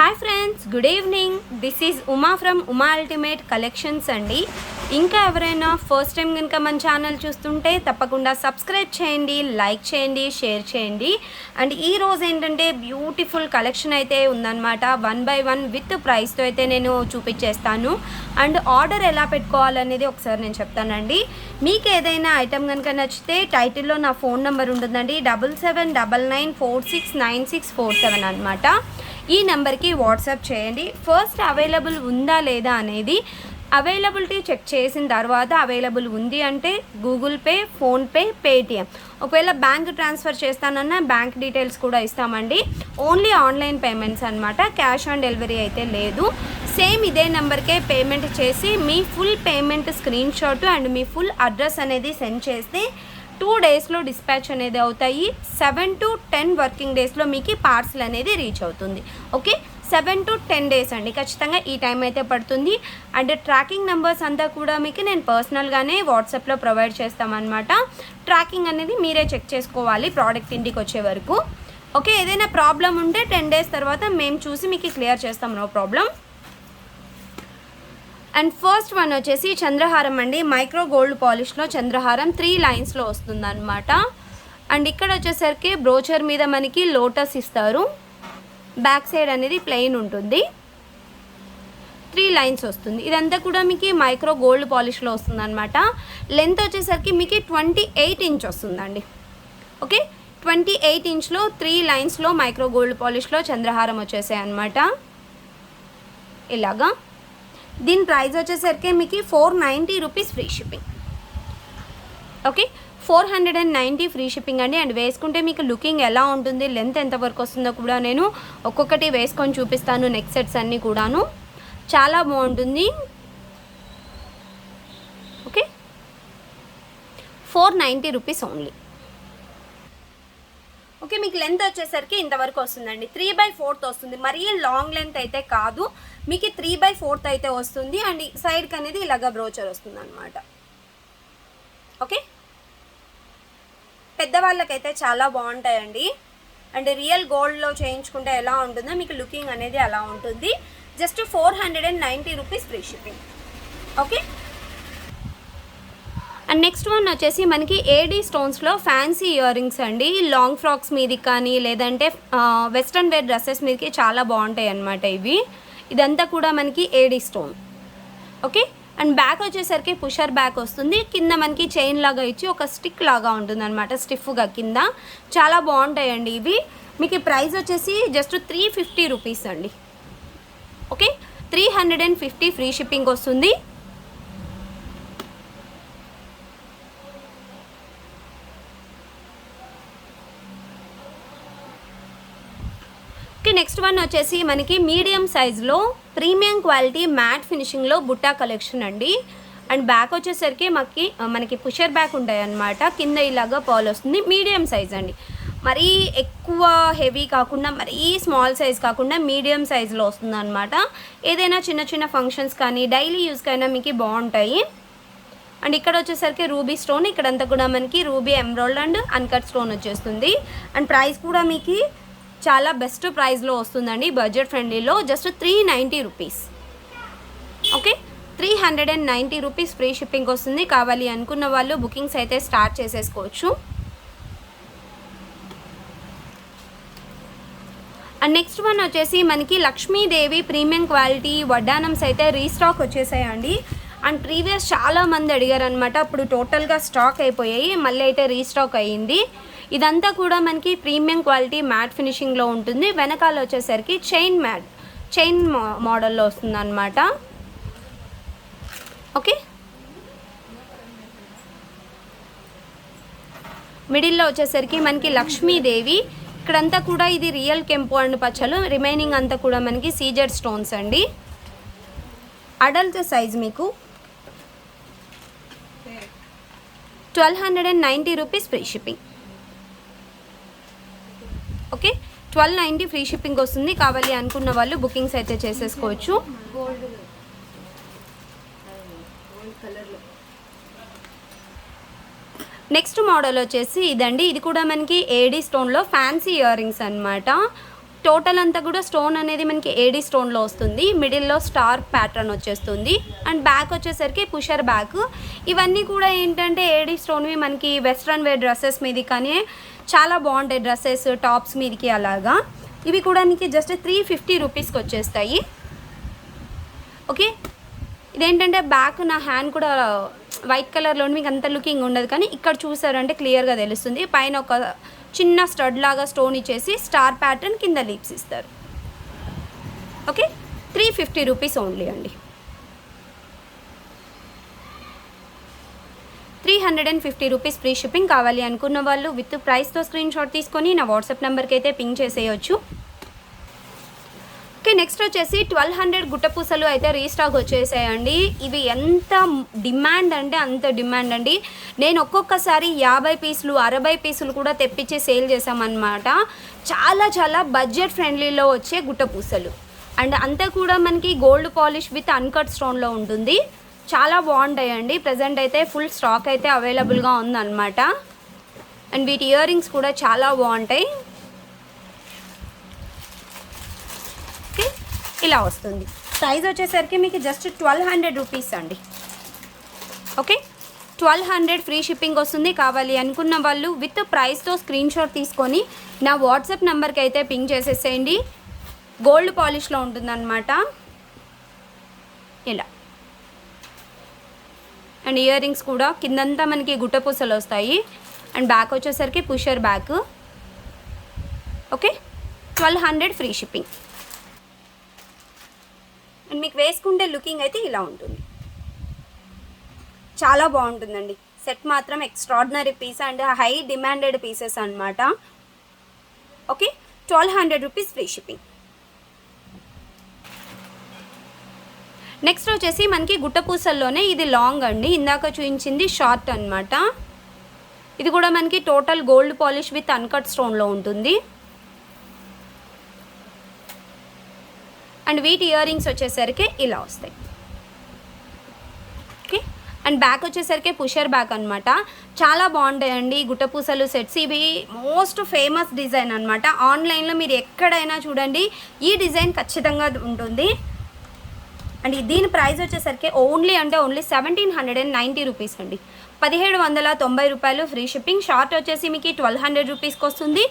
Hi friends, good evening. This is Uma from Uma ultimate collections అండి. ఇంకా ఎవరైనా ఫస్ట్ టైం కనుక మన ఛానల్ చూస్తుంటే తప్పకుండా సబ్స్క్రైబ్ చేయండి, లైక్ చేయండి, షేర్ చేయండి. అండ్ ఈ రోజు ఏంటంటే బ్యూటిఫుల్ కలెక్షన్ అయితే ఉందన్నమాట. 1 by 1 విత్ ప్రైస్తో అయితే నేను చూపించేస్తాను. అండ్ ఆర్డర్ ఎలా పెట్టుకోవాలనేది ఒకసారి నేను చెప్తానండి. మీకు ఏదైనా ఐటెం కనుక నచ్చితే టైటిల్లో నా ఫోన్ నెంబర్ ఉంటుందండి, 7799469647 అనమాట. ఈ నెంబర్కి వాట్సాప్ చేయండి. ఫస్ట్ అవైలబుల్ ఉందా లేదా అనేది అవైలబిలిటీ చెక్ చేసిన తర్వాత అవైలబుల్ ఉంది అంటే గూగుల్ పే, ఫోన్పే, పేటిఎం. ఒకవేళ బ్యాంక్ ట్రాన్స్ఫర్ చేస్తానన్నా బ్యాంక్ డీటెయిల్స్ కూడా ఇస్తామండి. ఓన్లీ ఆన్లైన్ పేమెంట్స్ అనమాట, క్యాష్ ఆన్ డెలివరీ అయితే లేదు. సేమ్ ఇదే నెంబర్కే పేమెంట్ చేసి మీ full payment screen shot and మీ ఫుల్ అడ్రస్ అనేది సెండ్ చేస్తే 2 డేస్లో డిస్పాచ్ అనేది అవుతాయి. 7 to 10 వర్కింగ్ డేస్లో మీకు పార్సల్ అనేది రీచ్ అవుతుంది. ఓకే, 7 to 10 డేస్ అండి ఖచ్చితంగా ఈ టైం అయితే పడుతుంది. అండ్ ట్రాకింగ్ నెంబర్స్ అంతా కూడా మీకు నేను పర్సనల్గానే వాట్సాప్లో ప్రొవైడ్ చేస్తామన్నమాట. ట్రాకింగ్ అనేది మీరే చెక్ చేసుకోవాలి ప్రోడక్ట్ ఇంటికి వచ్చే వరకు. ఓకే, ఏదైనా ప్రాబ్లం ఉంటే 10 డేస్ తర్వాత మేము చూసి మీకు క్లియర్ చేస్తాం, no problem. And first one వచ్చేసి చంద్రహారం అండి. మైక్రో గోల్డ్ పాలిష్లో చంద్రహారం 3 లైన్స్లో వస్తుందన్నమాట. అండ్ ఇక్కడ వచ్చేసరికి బ్రోచర్ మీద మనకి లోటస్ ఇస్తారు. బ్యాక్ సైడ్ అనేది ప్లెయిన్ ఉంటుంది, 3 లైన్స్ వస్తుంది. ఇదంతా కూడా మీకు మైక్రో గోల్డ్ పాలిష్లో వస్తుంది అనమాట. లెంత్ వచ్చేసరికి మీకు 28 ఇంచ్ వస్తుందండి. ఓకే, 28 ఇంచ్లో 3 లైన్స్లో మైక్రో గోల్డ్ పాలిష్లో చంద్రహారం వచ్చేసాయి అనమాట. ఇలాగా దీని ప్రైస్ వచ్చేసరికి మీకు 490 rupees free shipping. Okay, 490 free shipping అండి. అండ్ వేసుకుంటే మీకు లుకింగ్ ఎలా ఉంటుంది, లెంత్ ఎంతవరకు వస్తుందో కూడా నేను ఒక్కొక్కటి వేసుకొని చూపిస్తాను. నెక్ సెట్స్ అన్నీ కూడాను చాలా బాగుంటుంది. Okay, 490 rupees only. ఓకే, మీకు లెంత్ వచ్చేసరికి ఇంతవరకు వస్తుందండి. 3/4 వస్తుంది, మరీ లాంగ్ లెంత్ అయితే కాదు, మీకు 3/4 అయితే వస్తుంది. అండ్ సైడ్కి అనేది ఇలాగ బ్రోచర్ వస్తుంది అనమాట. ఓకే, పెద్దవాళ్ళకైతే చాలా బాగుంటాయండి. అండ్ రియల్ గోల్డ్లో చేయించుకుంటే ఎలా ఉంటుందో మీకు లుకింగ్ అనేది అలా ఉంటుంది. Just 490 rupees free shipping. Okay, and next one వచ్చేసి మనకి ఏడీ స్టోన్స్లో ఫ్యాన్సీ ఇయర్ రింగ్స్ అండి. లాంగ్ ఫ్రాక్స్ మీదకి కానీ లేదంటే వెస్ట్రన్ వేర్ డ్రెస్సెస్ మీదకి చాలా బాగుంటాయి అన్నమాట ఇవి. ఇదంతా కూడా మనకి AD stone. Okay, and back వచ్చేసరికి పుషర్ బ్యాక్ వస్తుంది. కింద మనకి చైన్ లాగా ఇచ్చి ఒక స్టిక్ లాగా ఉంటుంది అనమాట, స్టిఫ్గా కింద. చాలా బాగుంటాయండి ఇవి. మీకు ప్రైస్ వచ్చేసి జస్ట్ 350 రూపీస్ అండి. ఓకే, 350 ఫ్రీ షిప్పింగ్ వస్తుంది. నెక్స్ట్ వన్ వచ్చేసి మనకి మీడియం సైజులో premium quality matte ఫినిషింగ్లో Butta collection అండి. అండ్ బ్యాక్ వచ్చేసరికి మనకి పుషర్ బ్యాక్ ఉంటాయి అన్నమాట. కింద ఇలాగా పర్ల్ వస్తుంది. మీడియం సైజ్ అండి, మరీ ఎక్కువ హెవీ కాకుండా మరీ స్మాల్ సైజ్ కాకుండా మీడియం సైజులో వస్తుంది అనమాట. ఏదైనా చిన్న చిన్న ఫంక్షన్స్ కానీ డైలీ యూస్కైనా మీకు బాగుంటాయి. అండ్ ఇక్కడ వచ్చేసరికి రూబీ స్టోన్, ఇక్కడంతా కూడా మనకి ruby emerald and uncut stone వచ్చేస్తుంది. అండ్ ప్రైస్ కూడా మీకు చాలా బెస్ట్ ప్రైస్లో వస్తుందండి, బడ్జెట్ ఫ్రెండ్లీలో. Just 390 rupees. Okay, 390 rupees free shipping వస్తుంది. కావాలి అనుకున్న వాళ్ళు బుకింగ్స్ అయితే స్టార్ట్ చేసేసుకోవచ్చు. అండ్ నెక్స్ట్ వన్ వచ్చేసి మనకి లక్ష్మీదేవి ప్రీమియం క్వాలిటీ వడ్డానమ్స్ అయితే రీస్టాక్ వచ్చేసాయండి. అండ్ ప్రీవియస్ చాలామంది అడిగారు అనమాట, అప్పుడు టోటల్గా స్టాక్ అయిపోయాయి, మళ్ళీ అయితే రీస్టాక్ అయ్యింది. ఇదంతా కూడా మనకి ప్రీమియం క్వాలిటీ మ్యాట్ ఫినిషింగ్లో ఉంటుంది. వెనకాల వచ్చేసరికి చైన్ మోడల్లో వస్తుంది అనమాట. ఓకే, మిడిల్లో వచ్చేసరికి మనకి లక్ష్మీదేవి. ఇక్కడంతా కూడా ఇది రియల్ కెంపు అండ్ పచ్చలు, రిమైనింగ్ అంతా కూడా మనకి సీజెడ్ స్టోన్స్ అండి. అడల్ట్ సైజ్ మీకు 1290 rupees free shipping. Okay, 1290 free shipping వస్తుంది. కావాలి అనుకున్న వాళ్ళు బుకింగ్స్ అయితే చేసేసుకోవచ్చు. నెక్స్ట్ మోడల్ వచ్చేసి ఇదండి. ఇది కూడా మనకి ఏడీ స్టోన్లో ఫ్యాన్సీ ఇయర్ రింగ్స్ అనమాట. టోటల్ అంతా కూడా స్టోన్ అనేది మనకి ఏడీ స్టోన్లో వస్తుంది, మిడిల్లో స్టార్ ప్యాటర్న్ వచ్చేస్తుంది. అండ్ బ్యాక్ వచ్చేసరికి పుషర్ బ్యాక్. ఇవన్నీ కూడా ఏంటంటే ఏడీ స్టోన్వి మనకి వెస్ట్రన్ వేర్ డ్రెస్సెస్ మీది కానీ చాలా బాగుంటాయి, డ్రెస్సెస్ టాప్స్ మీదకి అలాగా. ఇవి కూడా మీకు జస్ట్ 350 రూపీస్కి వచ్చేస్తాయి. ఓకే, ఇదేంటంటే బ్యాక్ నా హ్యాండ్ కూడా వైట్ కలర్లో మీకు అంత లుకింగ్ ఉండదు, కానీ ఇక్కడ చూసారంటే క్లియర్గా తెలుస్తుంది. పైన ఒక చిన్న స్టడ్ లాగా స్టోన్ ఇచ్చేసి స్టార్ ప్యాటర్న్ కింద లీప్స్ ఇస్తారు. ఓకే, 350 రూపీస్ ఓన్లీ అండి. 350 రూపీస్ ఫ్రీ షిప్పింగ్. కావాలి అనుకున్న వాళ్ళు విత్ ప్రైస్తో స్క్రీన్ షాట్ తీసుకొని నా వాట్సాప్ నెంబర్కి అయితే పింగ్ చేసేయచ్చు. ఓకే, నెక్స్ట్ వచ్చేసి 1200 గుట్టపూసలు అయితే రీస్టాక్ వచ్చేసాయండి. ఇవి ఎంత డిమాండ్ అంటే అంత డిమాండ్ అండి. నేను ఒక్కొక్కసారి 50 పీసులు 60 పీసులు కూడా తెప్పించి సేల్ చేసామన్నమాట. చాలా చాలా బడ్జెట్ ఫ్రెండ్లీలో వచ్చే గుట్టపూసలు. అండ్ అంతా కూడా మనకి గోల్డ్ పాలిష్ విత్ అన్కట్ స్టోన్లో ఉంటుంది. చాలా బాగుంటాయండి. ప్రజెంట్ అయితే ఫుల్ స్టాక్ అయితే అవైలబుల్గా ఉందన్నమాట. అండ్ వీటి ఇయర్ రింగ్స్ కూడా చాలా బాగుంటాయి. ఓకే, ఇలా వస్తుంది. ప్రైస్ వచ్చేసరికి మీకు జస్ట్ 1200 రూపీస్ అండి. ఓకే, 1200 ఫ్రీ షిప్పింగ్ వస్తుంది. కావాలి అనుకున్న వాళ్ళు విత్ ప్రైస్తో స్క్రీన్ షాట్ తీసుకొని నా వాట్సాప్ నెంబర్కి అయితే పింగ్ చేసేసేయండి. గోల్డ్ పాలిష్లో ఉంటుందన్నమాట ఇలా. అండ్ ఇయర్ రింగ్స్ కూడా కిందంతా మనకి గుట్టపూసలు వస్తాయి. అండ్ బ్యాక్ వచ్చేసరికి pusher back. Okay, 1200 free shipping. And మీకు వేసుకుంటే లుకింగ్ అయితే ఇలా ఉంటుంది, చాలా బాగుంటుందండి. సెట్ మాత్రం extraordinary piece and high demanded pieces అనమాట. Okay, 1200 rupees free shipping. Next వచ్చేసి మనకి గుట్టపూసల్లోనే ఇది లాంగ్ అండి, ఇందాక చూపించింది షార్ట్ అనమాట. ఇది కూడా మనకి total gold polish with uncut స్టోన్లో ఉంటుంది. అండ్ వీటి ఇయర్ రింగ్స్ వచ్చేసరికి ఇలా వస్తాయి. ఓకే, అండ్ బ్యాక్ వచ్చేసరికి పుషర్ బ్యాక్ అనమాట. చాలా బాగుంటాయండి గుట్టపూసలు సెట్స్. ఇవి మోస్ట్ ఫేమస్ డిజైన్ అనమాట. ఆన్లైన్లో మీరు ఎక్కడైనా చూడండి ఈ డిజైన్ ఖచ్చితంగా ఉంటుంది. అండ్ దీని ప్రైస్ వచ్చేసరికి ఓన్లీ 1790 రూపీస్ అండి. 1790 రూపాయలు ఫ్రీ షిప్పింగ్. షార్ట్ వచ్చేసి మీకు 1200 రూపీస్కి వస్తుంది.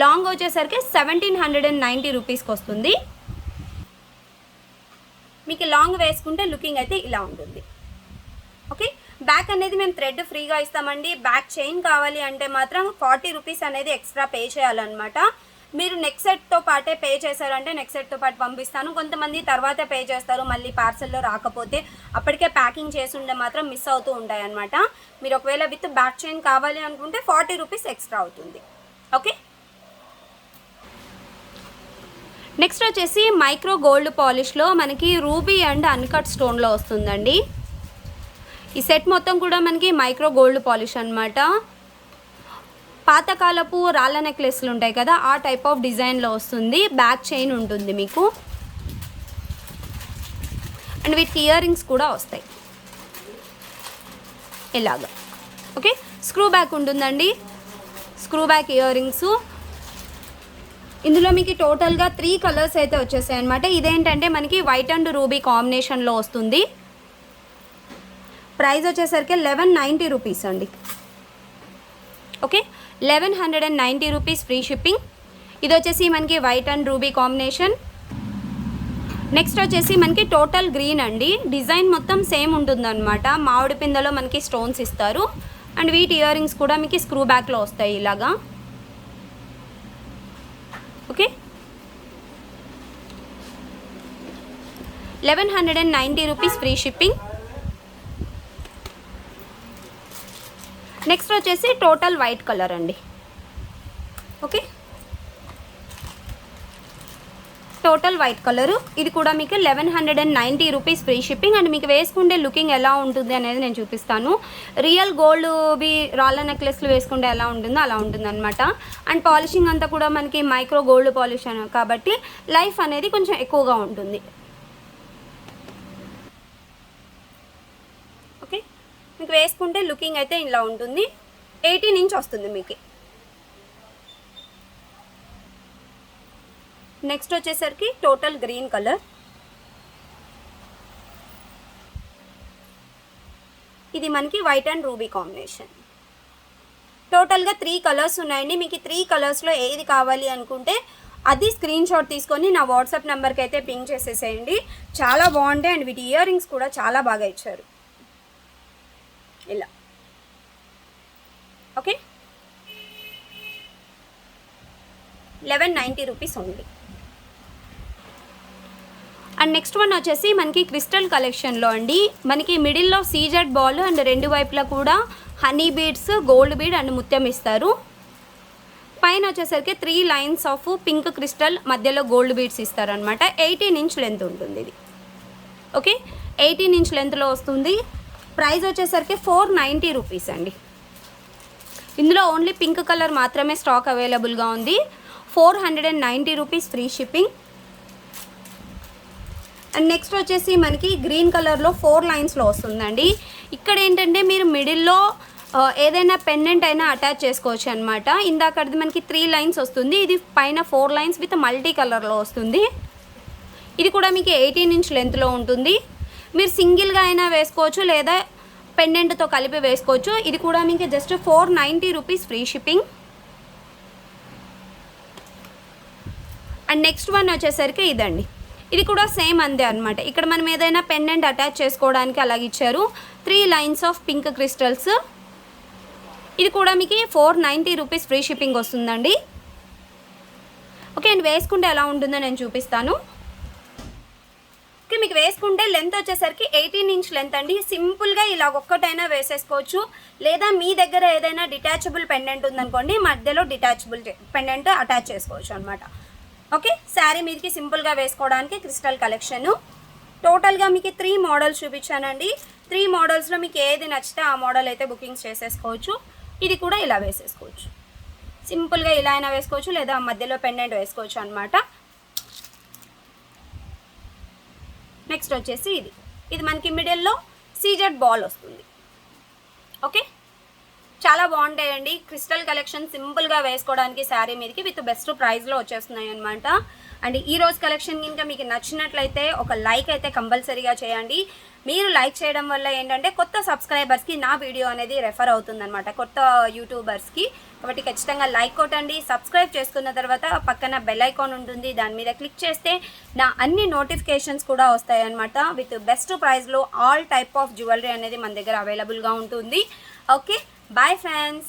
లాంగ్ వచ్చేసరికి 1790 రూపీస్కి వస్తుంది. మీకు లాంగ్ వేసుకుంటే లుకింగ్ అయితే ఇలా ఉంటుంది. ఓకే, బ్యాక్ అనేది మేము థ్రెడ్ ఫ్రీగా ఇస్తామండి. బ్యాక్ చైన్ కావాలి అంటే మాత్రం 40 రూపీస్ అనేది ఎక్స్ట్రా పే చేయాలన్నమాట. మీరు నెక్స్ట్ సెట్తో పాటే పే చేశారంటే నెక్స్ట్ సెట్తో పాటు పంపిస్తాను. కొంతమంది తర్వాత పే చేస్తారు, మళ్ళీ పార్సల్లో రాకపోతే అప్పటికే ప్యాకింగ్ చేసి ఉండే మాత్రం మిస్ అవుతూ ఉంటాయి అన్నమాట. మీరు ఒకవేళ విత్ బ్యాక్ చైన్ కావాలి అనుకుంటే 40 రూపీస్ ఎక్స్ట్రా అవుతుంది. ఓకే, నెక్స్ట్ వచ్చేసి మైక్రో గోల్డ్ పాలిష్లో మనకి రూబీ అండ్ అన్కట్ స్టోన్లో వస్తుందండి. ఈ సెట్ మొత్తం కూడా మనకి మైక్రో గోల్డ్ పాలిష్ అనమాట. పాతకాలపు రాళ్ళ నెక్లెస్లు ఉంటాయి కదా, ఆ టైప్ ఆఫ్ డిజైన్లో వస్తుంది. బ్యాక్ చైన్ ఉంటుంది మీకు. అండ్ వీటి ఇయర్ రింగ్స్ కూడా వస్తాయి ఇలాగా. ఓకే, స్క్రూ బ్యాక్ ఉంటుందండి. Screw back ear rings. ఇందులో మీకు టోటల్గా 3 కలర్స్ అయితే వచ్చేసాయి అనమాట. ఇదేంటంటే మనకి వైట్ అండ్ రూబీ కాంబినేషన్లో వస్తుంది. ప్రైస్ వచ్చేసరికి 1190 రూపీస్ అండి. Okay, 1190 rupees free shipping. ఇది వచ్చేసి మనకి white and ruby combination. Next వచ్చేసి మనకి టోటల్ గ్రీన్ అండి. డిజైన్ మొత్తం సేమ్ ఉంటుందన్నమాట. మామిడి పిందెలో మనకి స్టోన్స్ ఇస్తారు. అండ్ వీటి ఇయర్ రింగ్స్ కూడా మీకు స్క్రూ బ్యాక్లో వస్తాయి ఇలాగా. Okay, 1190 rupees free shipping. Next వచ్చేసి టోటల్ వైట్ కలర్ అండి. Okay, total white colour. ఇది కూడా మీకు 1190 రూపీస్ ఫ్రీ షిప్పింగ్. అండ్ మీకు వేసుకుంటే లుకింగ్ ఎలా ఉంటుంది అనేది నేను చూపిస్తాను. రియల్ గోల్డ్ రాళ్ళ నెక్లెస్లు వేసుకుంటే ఎలా ఉంటుందో అలా ఉంటుంది అనమాట. అండ్ పాలిషింగ్ అంతా కూడా మనకి మైక్రో గోల్డ్ పాలిష్ కాబట్టి లైఫ్ అనేది కొంచెం ఎక్కువగా ఉంటుంది. ఓకే, మీకు వేసుకుంటే లుకింగ్ అయితే ఇలా ఉంటుంది. 18 ఇంచ్ వస్తుంది మీకు. నెక్స్ట్ వచ్చేసరికి టోటల్ గ్రీన్ కలర్, ఇది మనకి వైట్ అండ్ రూబీ కాంబినేషన్. టోటల్గా 3 కలర్స్ ఉన్నాయండి. మీకు 3 కలర్స్లో ఏది కావాలి అనుకుంటే అది స్క్రీన్ షాట్ తీసుకొని నా వాట్సాప్ నెంబర్కి అయితే పింక్ చేసేసేయండి. చాలా బాగుంటాయి అండ్ వీటి ఇయర్ రింగ్స్ కూడా చాలా బాగా ఇచ్చారు. ఇలా okay, 1190 rupees only. And next one వచ్చేసి మనకి క్రిస్టల్ కలెక్షన్లో అండి. మనకి మిడిల్లో సీజెడ్ బాల్ అండ్ 2 వైపులా కూడా honey beads, gold bead and ముత్యం ఇస్తారు. పైన వచ్చేసరికి 3 లైన్స్ ఆఫ్ పింక్ క్రిస్టల్, మధ్యలో గోల్డ్ బీడ్స్ ఇస్తారనమాట. 18 ఇంచ్ లెంత్ ఉంటుంది ఇది. ఓకే, 18 ఇంచ్ లెంత్లో వస్తుంది. ప్రైస్ వచ్చేసరికి 490 రూపీస్ అండి. ఇందులో ఓన్లీ పింక్ కలర్ మాత్రమే స్టాక్ అవైలబుల్గా ఉంది. 490 rupees free shipping. And next వచ్చేసి మనకి గ్రీన్ కలర్లో 4 లైన్స్లో వస్తుందండి. ఇక్కడ ఏంటంటే మీరు మిడిల్లో ఏదైనా పెండెంట్ అయినా అటాచ్ చేసుకోవచ్చు అనమాట. ఇందాకది మనకి 3 లైన్స్ వస్తుంది, ఇది పైన 4 లైన్స్ విత్ మల్టీ కలర్లో వస్తుంది. ఇది కూడా మీకు 18 ఇంచ్ లెంత్లో ఉంటుంది. మీరు సింగిల్గా అయినా వేసుకోవచ్చు లేదా పెండెంట్తో కలిపి వేసుకోవచ్చు. ఇది కూడా మీకు just 490 rupees free shipping. And next one వచ్చేసరికి ఇదండి. ఇది కూడా సేమ్ అంతే అనమాట. ఇక్కడ మనం ఏదైనా పెండెంట్ అటాచ్ చేసుకోవడానికి అలాగే ఇచ్చారు. 3 లైన్స్ ఆఫ్ పింక్ క్రిస్టల్స్. ఇది కూడా మీకు 490 రూపీస్ ఫ్రీ షిప్పింగ్ వస్తుందండి. ఓకే, అండ్ వేసుకుంటే ఎలా ఉంటుందో నేను చూపిస్తాను. ఓకే, మీకు వేసుకుంటే లెంత్ వచ్చేసరికి 18 ఇంచ్ లెంత్ అండి. సింపుల్గా ఇలా ఒక్కటైనా వేసేసుకోవచ్చు. లేదా మీ దగ్గర ఏదైనా డిటాచబుల్ పెండెంట్ ఉందనుకోండి, మధ్యలో డిటాచబుల్ పెండెంట్ అటాచ్ చేసుకోవచ్చు అనమాట. ఓకే, శారీ మీదకి సింపుల్గా వేసుకోవడానికి క్రిస్టల్ కలెక్షను. టోటల్గా మీకు 3 మోడల్స్ చూపించానండి. 3 మోడల్స్లో మీకు ఏది నచ్చితే ఆ మోడల్ అయితే బుకింగ్స్ చేసేసుకోవచ్చు. ఇది కూడా ఇలా వేసేసుకోవచ్చు. సింపుల్గా ఇలా అయినా వేసుకోవచ్చు లేదా మధ్యలో పెండెంట్ వేసుకోవచ్చు అనమాట. నెక్స్ట్ వచ్చేసి ఇది మనకి మిడిల్లో సీజెడ్ బాల్ వస్తుంది. ఓకే, చాలా బాగుంటాయండి. క్రిస్టల్ కలెక్షన్ సింపుల్గా వేసుకోవడానికి శారీ మీదకి విత్ బెస్ట్ ప్రైస్లో వచ్చేస్తున్నాయి అనమాట. అండ్ ఈ రోజు కలెక్షన్ కనుక మీకు నచ్చినట్లయితే ఒక లైక్ అయితే కంపల్సరీగా చేయండి. మీరు లైక్ చేయడం వల్ల ఏంటంటే కొత్త సబ్స్క్రైబర్స్కి నా వీడియో అనేది రెఫర్ అవుతుందన్నమాట, కొత్త యూట్యూబర్స్కి. కాబట్టి ఖచ్చితంగా లైక్ కొట్టండి. సబ్స్క్రైబ్ చేసుకున్న తర్వాత పక్కన బెల్ ఐకాన్ ఉంటుంది, దాని మీద క్లిక్ చేస్తే నా అన్ని నోటిఫికేషన్స్ కూడా వస్తాయన్నమాట. విత్ బెస్ట్ ప్రైస్లో ఆల్ టైప్ ఆఫ్ జ్యువెలరీ అనేది మన దగ్గర అవైలబుల్గా ఉంటుంది. Okay, bye friends.